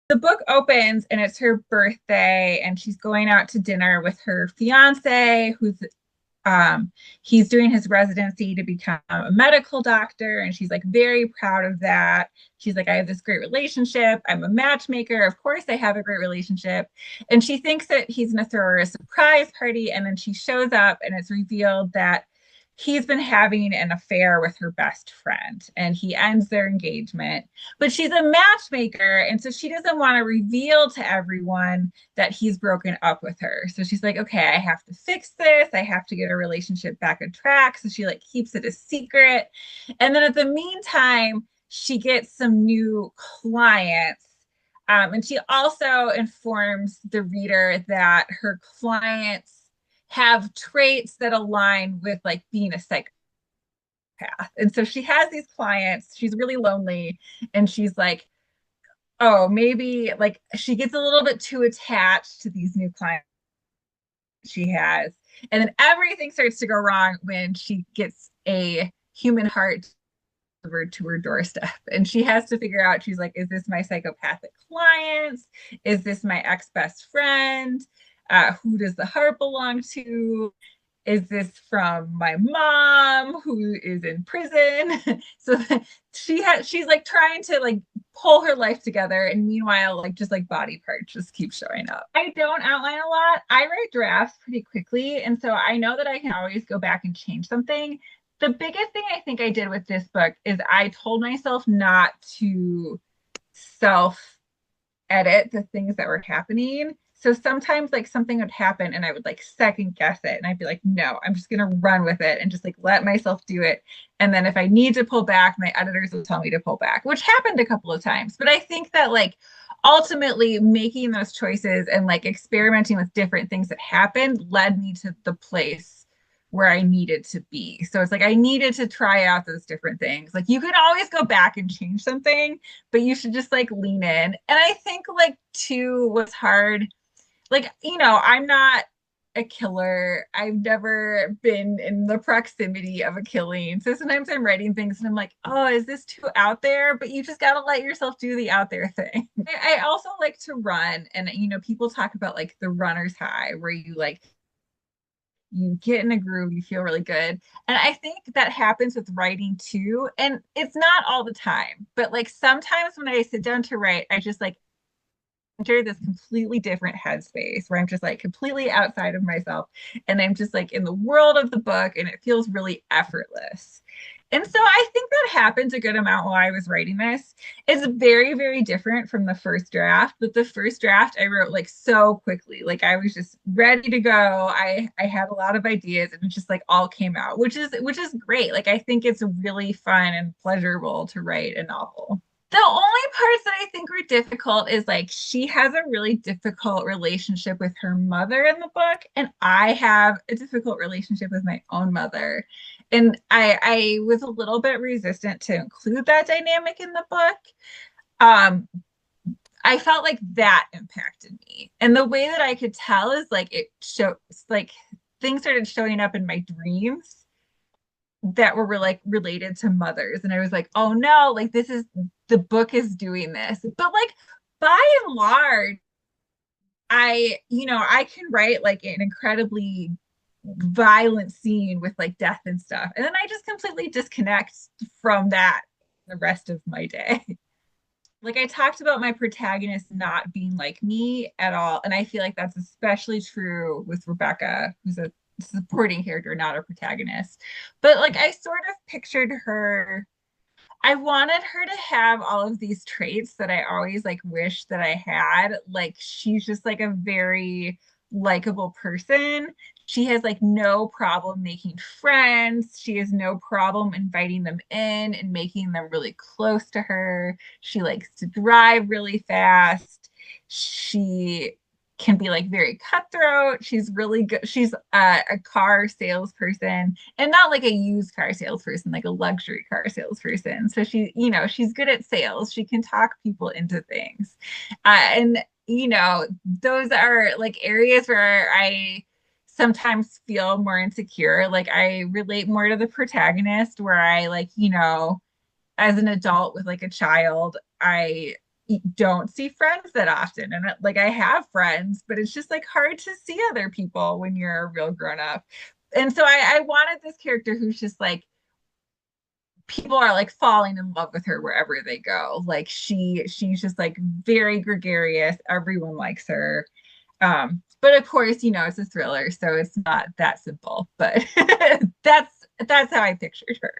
The book opens and it's her birthday, and she's going out to dinner with her fiance, who's he's doing his residency to become a medical doctor, and she's like very proud of that. She's like, I have this great relationship. I'm a matchmaker. Of course, I have a great relationship. And she thinks that he's going to throw her a surprise party. And then she shows up, and it's revealed that he's been having an affair with her best friend, and he ends their engagement. But she's a matchmaker, and so she doesn't want to reveal to everyone that he's broken up with her. So she's like, okay, I have to fix this. I have to get a relationship back on track. So she like keeps it a secret. And then at the meantime, she gets some new clients. And she also informs the reader that her clients have traits that align with like being a psychopath. And so she has these clients, she's really lonely, and she's like, oh, maybe like she gets a little bit too attached to these new clients she has. And then everything starts to go wrong when she gets a human heart delivered to her doorstep. And she has to figure out, she's like, is this my psychopathic clients? Is this my ex best friend? Who does the heart belong to? Is this from my mom who is in prison? So she's like trying to like pull her life together, and meanwhile like just like body parts just keep showing up. I don't outline a lot. I write drafts pretty quickly, and so I know that I can always go back and change something. The biggest thing I think I did with this book is I told myself not to self edit the things that were happening. So sometimes like something would happen and I would like second guess it, and I'd be like, no, I'm just gonna run with it and just like let myself do it. And then if I need to pull back, my editors will tell me to pull back, which happened a couple of times. But I think that like ultimately making those choices and like experimenting with different things that happened led me to the place where I needed to be. So it's like I needed to try out those different things. Like you can always go back and change something, but you should just like lean in. And I think like too what's hard, like, you know, I'm not a killer. I've never been in the proximity of a killing. So sometimes I'm writing things and I'm like, oh, is this too out there? But you just got to let yourself do the out there thing. I also like to run. And, you know, people talk about like the runner's high where you like, you get in a groove, you feel really good. And I think that happens with writing too. And it's not all the time, but like sometimes when I sit down to write, I just like enter this completely different headspace where I'm just like completely outside of myself, and I'm just like in the world of the book, and it feels really effortless. And so I think that happens a good amount while I was writing this. It's very, very different from the first draft, but the first draft I wrote like so quickly. Like I was just ready to go. I had a lot of ideas, and it just like all came out, which is great. Like I think it's really fun and pleasurable to write a novel. The only parts that I think were difficult is like she has a really difficult relationship with her mother in the book, and I have a difficult relationship with my own mother. And I was a little bit resistant to include that dynamic in the book. Um, I felt like that impacted me. And the way that I could tell is like it shows like things started showing up in my dreams that were like related to mothers, and I was like, oh no, like this is, the book is doing this. But like by and large, I can write like an incredibly violent scene with like death and stuff, and then I just completely disconnect from that the rest of my day. Like I talked about my protagonist not being like me at all, and I feel like that's especially true with Rebecca, who's a supporting character, not a protagonist. But like I sort of pictured her, I wanted her to have all of these traits that I always like wish that I had. Like she's just like a very likable person. She has like no problem making friends. She has no problem inviting them in and making them really close to her. She likes to drive really fast. She can be like very cutthroat. She's really good. She's a car salesperson, and not like a used car salesperson, like a luxury car salesperson. So she's good at sales. She can talk people into things. And, those are like areas where I sometimes feel more insecure. Like I relate more to the protagonist, where I like, as an adult with like a child, I don't see friends that often. And like I have friends, but it's just like hard to see other people when you're a real grown up. And so I wanted this character who's just like people are like falling in love with her wherever they go. Like she's just like very gregarious. Everyone likes her. But of course, it's a thriller, so it's not that simple. But that's how I pictured her.